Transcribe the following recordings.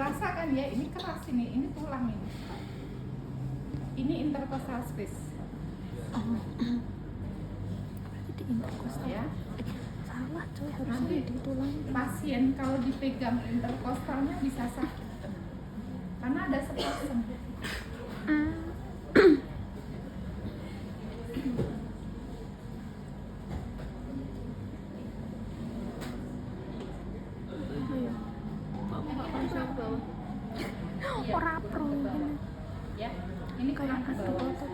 kerasa kan ya, ini keras ini tulang ini. Ini intercostal space. Di interkostal Ya. salah coy, harusnya Nanti di tulang. pasien kalau dipegang intercostalnya bisa sakit karena ada spasm. Iya. Ora pro ini. Ya, ini Kayak ke ada bawah. otot.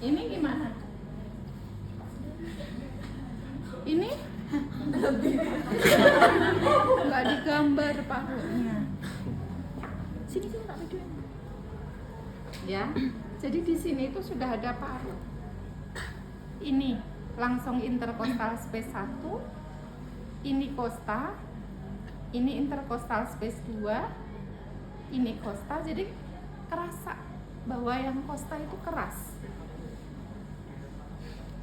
Ini gimana? Ini nggak digambar parunya. Sini tak videoin. Ya, jadi di sini itu sudah ada paru. Ini langsung intercostal space 1, ini costa, ini intercostal space 2, ini costa. Jadi kerasa bahwa yang costa itu keras.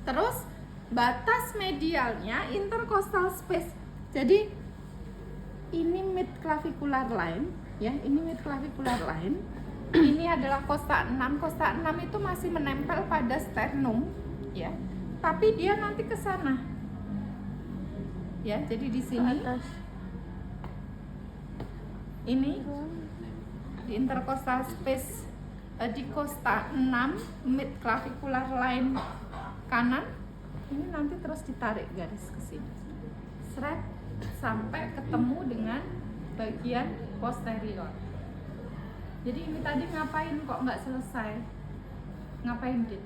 Terus batas medialnya intercostal space. Jadi ini mid clavicular line, ya, ini mid clavicular line. Ini adalah costa 6. Costa 6 itu masih menempel pada sternum, ya. Tapi dia nanti ke sana. Ya, jadi di sini Atas. ini di intercostal space di costa 6 mid clavicular line kanan, ini nanti terus ditarik garis ke sini, seret sampai ketemu dengan bagian posterior. Jadi ini tadi ngapain kok nggak selesai? Ngapain Dit?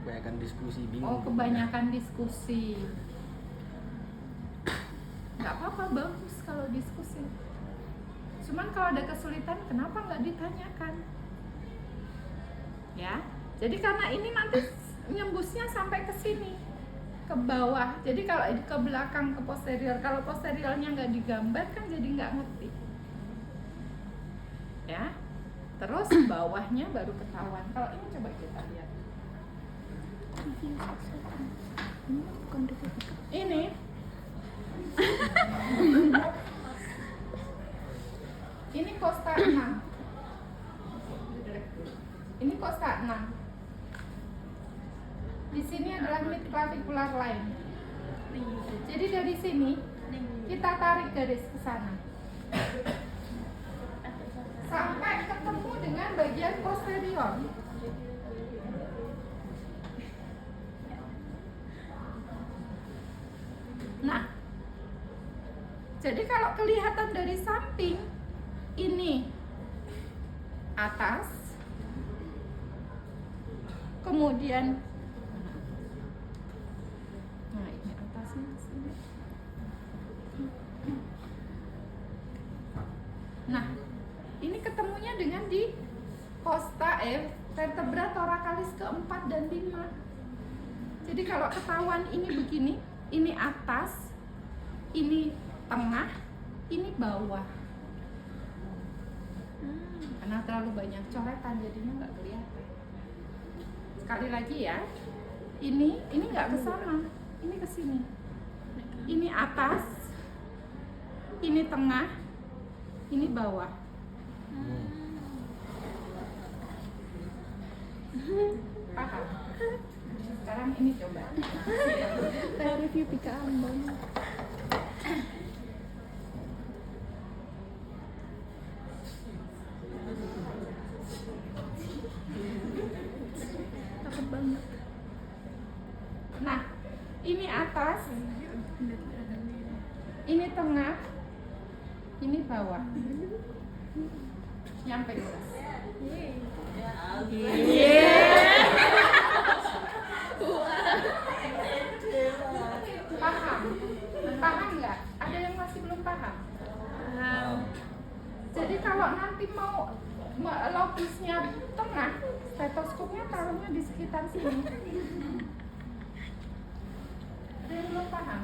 Kebanyakan diskusi bingung. Oh, kebanyakan diskusi. Nggak apa-apa, bagus kalau diskusi. Cuman kalau ada kesulitan, kenapa nggak ditanyakan? Ya, jadi karena ini nanti nyembusnya sampai ke sini, ke bawah. Jadi kalau ke belakang, ke posterior, kalau posteriornya nggak digambar kan jadi nggak ngerti. Ya, terus bawahnya baru ketahuan. Kalau ini coba kita lihat. Ini bukan di titik. Ini ini costa 6. Ini costa 6. Di sini adalah mid clavicular line. Jadi dari sini kita tarik garis ke sana sampai ketemu dengan bagian posterior. Nah, jadi kalau kelihatan dari samping, ini atas, kemudian, nah ini atasnya sini. Nah, ini ketemunya dengan di costa vertebra thoracalis keempat dan 5. Jadi kalau ketahuan ini begini, ini atas, ini tengah, ini bawah. Karena terlalu banyak coretan jadinya nggak kelihatan. Sekali lagi ya, ini nggak ke sana, ini ke sini. Ini atas, ini tengah, ini bawah. Paham? Sekarang ini coba. Kayak review Pika Ambon. Takut banget. Nah, ini atas, ini tengah, ini bawah. Nyampe kelas. Paham? Paham nggak? Ada yang masih belum paham? Jadi kalau nanti mau lokusnya tengah, stetoskopnya taruhnya di sekitar sini. Ada yang belum paham?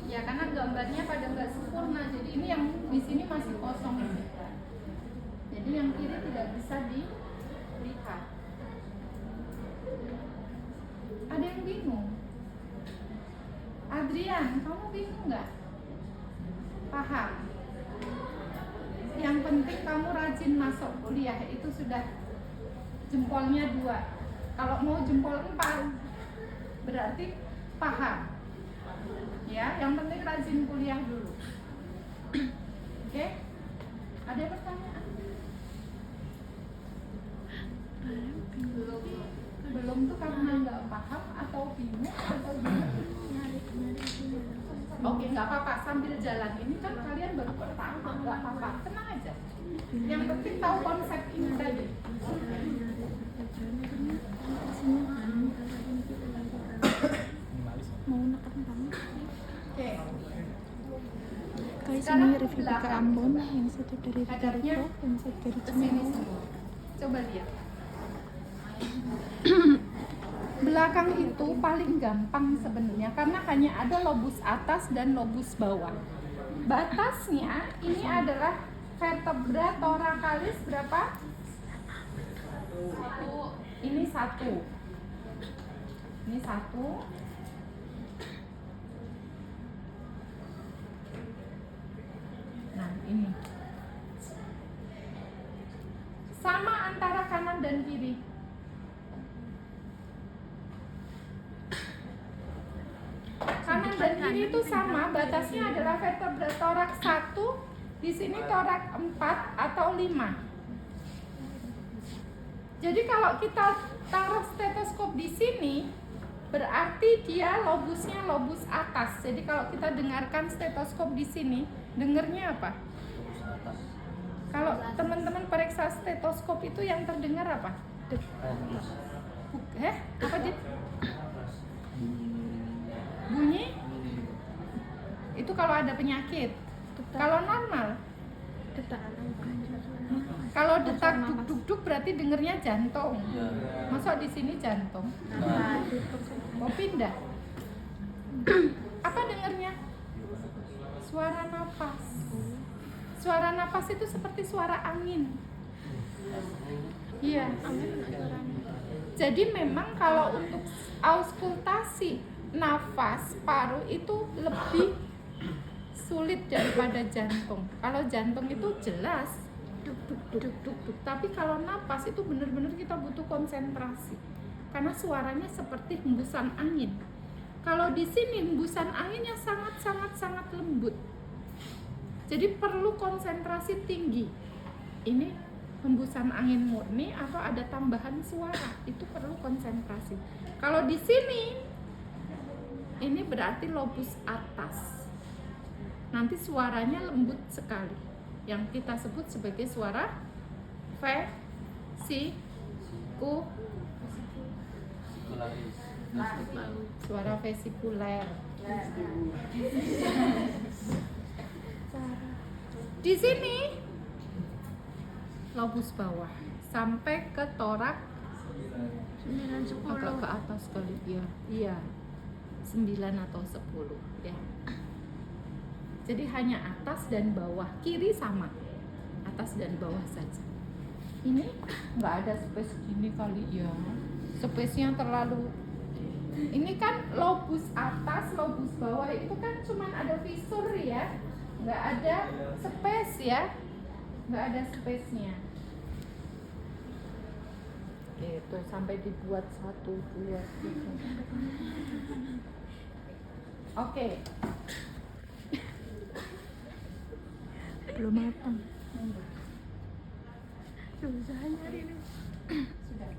Ya karena gambarnya pada nggak sempurna, jadi ini yang di sini masih kosong. Jadi yang kiri tidak bisa dilihat. yang bingung? Adrian, kamu bingung nggak? Paham? Yang penting kamu rajin masuk kuliah, itu sudah jempolnya 2. Kalau mau jempol 4, berarti paham. Ya, yang penting rajin kuliah dulu. Oke? Ada pertanyaan? Belum tuh karena nggak paham atau bingung atau gimana? Oke, nggak apa-apa, sambil jalan ini kan kalian baru pertama, nggak apa-apa, tenang aja. Yang penting tahu konsep ini tadi. Mau neken banget. Oke, Guys, Sekarang ini review Pika Ambon, yang satu dari hadapnya Depok, yang satu dari kesini Cimahi. semua. Coba lihat. Belakang itu paling gampang sebenarnya karena hanya ada lobus atas dan lobus bawah. Batasnya ini adalah vertebra thoracalis berapa? Ini 1. Ini 1. Nah, ini. Sama antara kanan dan kiri. Kanan dan kiri itu sama, batasnya adalah vertebra toraks 1, di sini toraks 4 atau 5. Jadi kalau kita taruh stetoskop di sini, berarti dia lobusnya lobus atas. Jadi kalau kita dengarkan stetoskop di sini, dengernya apa? Kalau teman-teman periksa stetoskop itu yang terdengar apa? Apa Dit? Bunyi? Itu kalau ada penyakit. Kalau normal? Kalau detak duk-duk berarti dengernya jantung. Masa di sini jantung? Mau pindah? Apa dengernya? Suara napas. Suara napas itu seperti suara angin. Iya. Jadi memang kalau untuk auskultasi nafas paru itu lebih sulit daripada jantung. Kalau jantung itu jelas duk duk duk duk duk. Tapi kalau napas itu benar-benar kita butuh konsentrasi. Karena suaranya seperti hembusan angin. Kalau di sini hembusan anginnya sangat lembut. Jadi perlu konsentrasi tinggi. Ini hembusan angin murni atau ada tambahan suara, itu perlu konsentrasi. Kalau di sini ini berarti lobus atas. Nanti suaranya lembut sekali. Yang kita sebut sebagai suara suara vesikuler. Di sini lobus bawah sampai ke torak agak ke atas kali ya. Iya. 9 atau 10 ya. Jadi hanya atas dan bawah, kiri sama. Atas dan bawah saja. Ini nggak ada space gini kali ya. Space-nya terlalu. Ini kan lobus atas, lobus bawah itu kan cuman ada visur ya. Nggak ada space ya. Nggak ada space-nya. Itu sampai dibuat 1, 2, 3. Oke. Belum matang. Susah nyari ini. Sudah.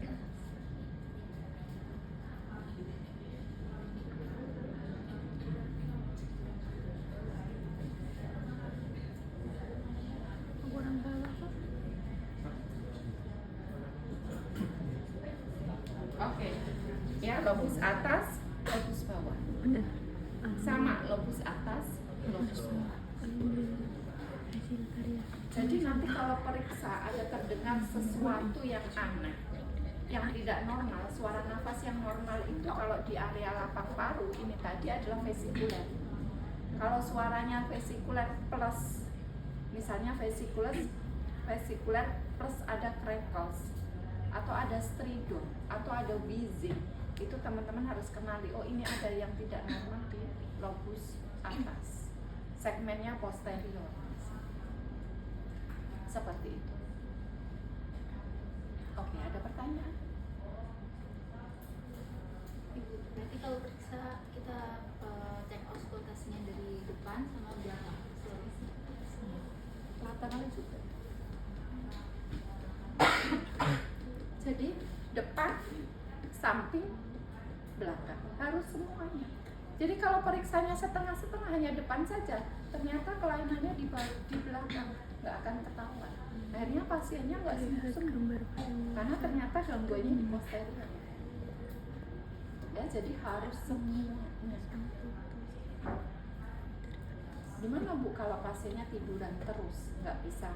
Kurang bawah kok. Oke. Ya, lobus atas, lobus bawah. Udah. Sama lobus atas, lobus bawah. Hasil karya. Jadi nanti kalau periksa ada terdengar sesuatu yang aneh, yang tidak normal, suara nafas yang normal itu kalau di area lapang paru ini tadi adalah vesikuler. Kalau suaranya vesikuler plus, misalnya vesikuler plus ada crackles, atau ada stridor, atau ada wheezing, itu teman-teman harus kenali, oh ini ada yang tidak normal di lobus atas, segmennya posterior, seperti itu. Oke, ada pertanyaan? Ibu, berarti kalau periksa kita cek auskultasinya dari depan sama belakang, Lateral juga. Jadi depan, samping, belakang harus semuanya. Jadi kalau periksanya setengah-setengah hanya depan saja, ternyata kelainannya di belakang, nggak akan ketahuan. Akhirnya pasiennya nggak sembuh karena ternyata gangguannya di posterior. Ya, jadi harus semuanya. Gimana Bu kalau pasiennya tiduran terus, nggak bisa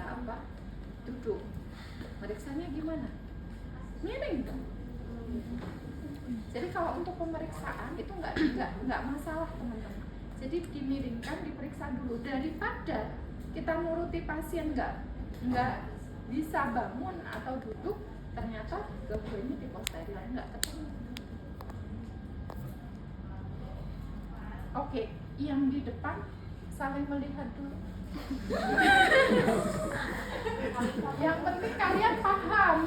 apa duduk? Periksanya gimana? Miring dong. Jadi kalau untuk pemeriksaan itu nggak masalah teman-teman. Jadi dimiringkan, diperiksa dulu daripada kita nuruti pasien nggak bisa bangun atau duduk, ternyata gangguannya di posterior nggak ketemu. Oke, yang di depan saling melihat dulu. Yang penting kalian paham.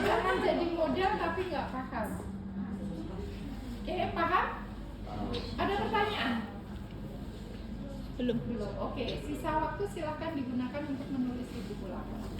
Jangan jadi model tapi nggak paham. Oke, paham? Ada pertanyaan? Belum. Oke, sisa waktu silakan digunakan untuk menulis di buku laporan.